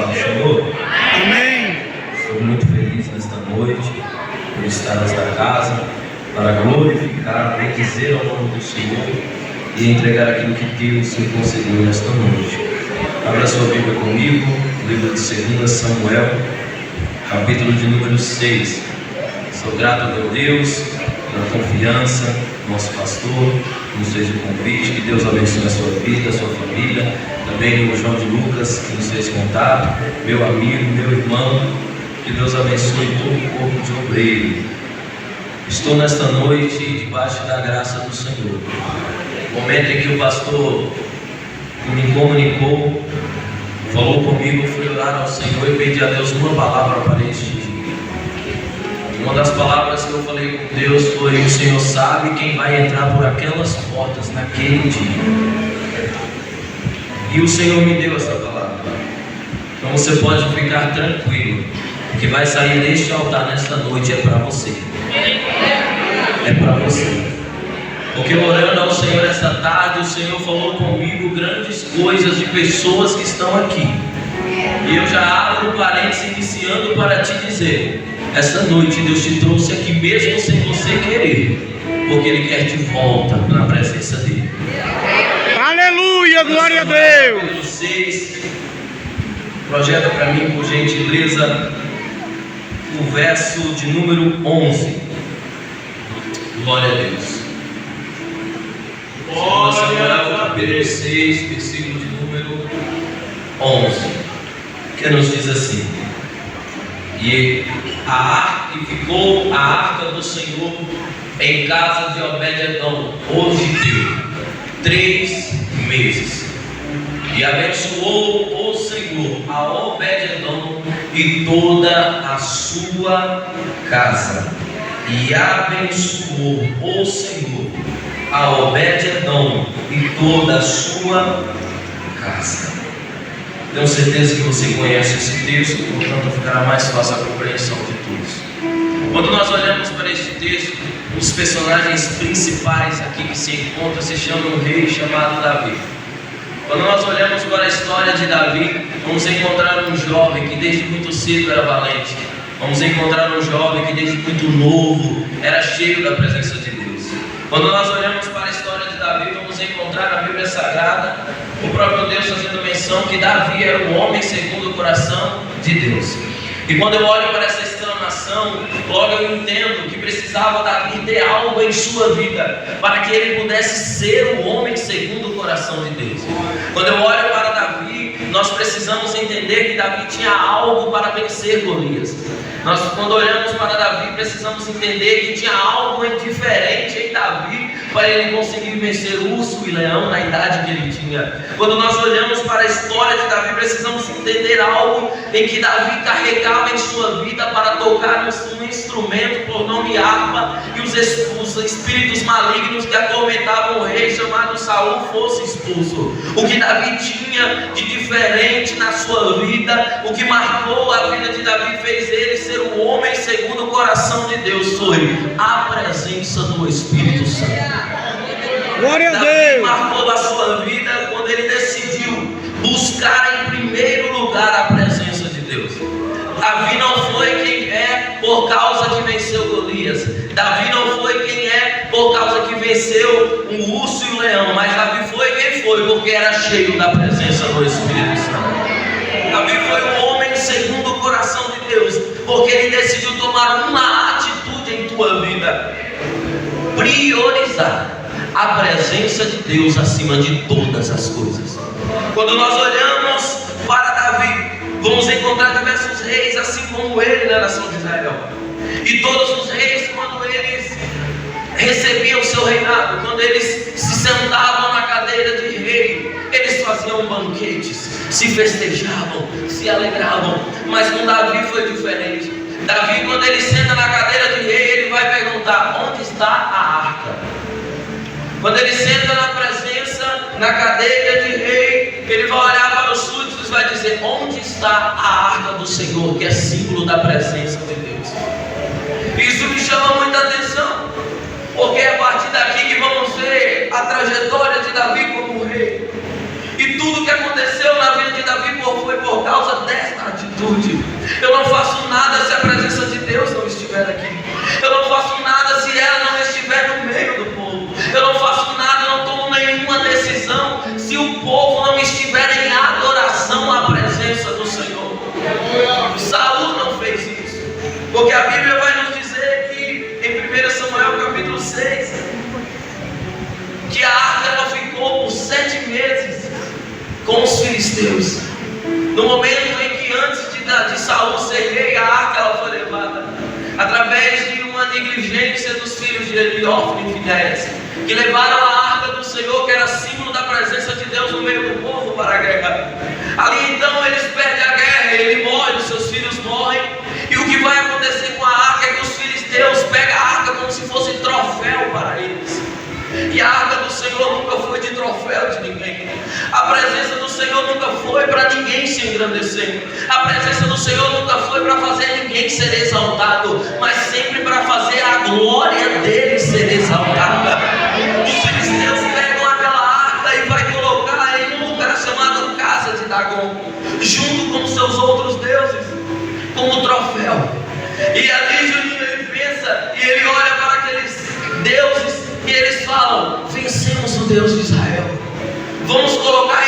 ao Senhor? Amém. Estou muito feliz nesta noite por estar nesta casa para glorificar, bendizer ao nome do Senhor e entregar aquilo que Deus me concedeu nesta noite. Abra sua Bíblia comigo, livro de 2 Samuel, capítulo de número 6. Sou grato a meu Deus pela confiança, nosso pastor, que nos fez o convite. Que Deus abençoe a sua vida, a sua família. Também o João de Lucas, que nos fez contato, meu amigo, meu irmão. Que Deus abençoe todo o corpo de obreiro. Estou nesta noite debaixo da graça do Senhor. No momento em que o pastor me comunicou, falou comigo, eu fui orar ao Senhor e pedi a Deus uma palavra para este dia. Uma das palavras que eu falei com Deus foi: o Senhor sabe quem vai entrar por aquelas portas naquele dia. E o Senhor me deu essa palavra. Então você pode ficar tranquilo, que vai sair deste altar nesta noite é para você. É para você. Porque orando ao Senhor esta tarde, o Senhor falou comigo grandes coisas de pessoas que estão aqui. E eu já abro parênteses iniciando para te dizer: esta noite Deus te trouxe aqui mesmo sem você querer, porque Ele quer de volta na presença dEle. Aleluia, glória a Deus. 6, projeta para mim, por gentileza, o verso de número 11. Glória a Deus. 2 Samuel, capítulo 6, versículo de número 11, que nos diz assim: E ficou a arca do Senhor em casa de Obed-edom, o giteu, 3 meses. E abençoou o Senhor a Obed-edom e toda a sua casa. E abençoou o Senhor a Obed-edom e toda a sua casa. Tenho certeza que você conhece esse texto, portanto ficará mais fácil a compreensão de todos. Quando nós olhamos para este texto, os personagens principais aqui que se encontram se chamam um rei chamado Davi. Quando nós olhamos para a história de Davi, vamos encontrar um jovem que desde muito cedo era valente. Vamos encontrar um jovem que desde muito novo era cheio da presença de Deus. Quando nós olhamos para a história de Davi, vamos encontrar na Bíblia Sagrada o próprio Deus fazendo menção que Davi era um homem segundo o coração de Deus. E quando eu olho para essa exclamação, logo eu entendo que precisava Davi ter algo em sua vida para que ele pudesse ser um homem segundo o coração de Deus. Quando eu olho para Davi, nós precisamos entender que Davi tinha algo para vencer Golias. Nós, quando olhamos para Davi, precisamos entender que tinha algo diferente em Davi para ele conseguir vencer urso e leão na idade que ele tinha. Quando nós olhamos para a história de Davi, precisamos entender algo em que Davi carregava em sua vida para tocar um instrumento por nome harpa, e os espíritos malignos que atormentavam o rei chamado Saul fosse expulso. O que Davi tinha de diferente na sua vida, o que marcou a vida de Davi, fez ele ser um homem segundo o coração de Deus, foi a presença do Espírito Santo. Glória a Davi Deus. marcou a sua vida quando ele decidiu buscar em primeiro lugar a presença de Deus. Davi não foi quem é por causa que venceu Golias. Davi não foi quem é por causa que venceu um urso e um leão. Mas Davi foi quem foi porque era cheio da presença do Espírito Santo. Davi foi um homem segundo o coração de Deus, porque ele decidiu tomar uma atitude em tua vida: priorizar a presença de Deus acima de todas as coisas. Quando nós olhamos para Davi, vamos encontrar diversos reis assim como ele na nação de Israel. E todos os reis, quando eles recebiam o seu reinado, quando eles se sentavam na cadeira de rei, eles faziam banquetes, se festejavam, se alegravam. Mas com Davi foi diferente. Davi, quando ele senta na cadeira de rei, ele vai perguntar: onde está a arca? Quando ele senta na presença, na cadeira de rei, ele vai olhar para os súditos e vai dizer: onde está a arca do Senhor, que é símbolo da presença de Deus? Isso me chama muita atenção, porque é a partir daqui que vamos ver a trajetória de Davi como rei. E tudo que aconteceu na vida de Davi foi por causa desta atitude. Eu não faço nada se a presença de Deus não estiver aqui. Eu não faço nada se ela não estiver no meio do povo. Eu não faço nada, eu não tomo nenhuma decisão se o povo não estiver em adoração à presença do Senhor. Saul não fez isso, porque a Bíblia vai nos dizer que em 1 Samuel capítulo 6, que a arca ela ficou por 7 meses com os filisteus. No momento em que antes de Saul ser rei, a arca ela foi levada através de uma negligência dos filhos de Eli, Hofni e Finéias, que levaram a arca do Senhor, que era símbolo da presença de Deus no meio do povo, para a guerra. Ali então eles perdem a guerra, ele morre, os seus filhos morrem, e o que vai acontecer com a arca é que os filisteus pegam a arca como se fosse troféu para eles. E a arca do Senhor nunca foi de troféu de ninguém. A presença do Senhor nunca foi para ninguém se engrandecer. A presença do Senhor nunca foi para fazer ninguém ser exaltado, mas sempre para fazer a glória dele ser exaltada. Os filisteus pegam aquela arca e vai colocar em um lugar chamado Casa de Dagon, junto com seus outros deuses, como troféu. E ali Juninho ele pensa e ele olha para aqueles deuses e eles falam: vencemos o Deus de Israel, vamos colocar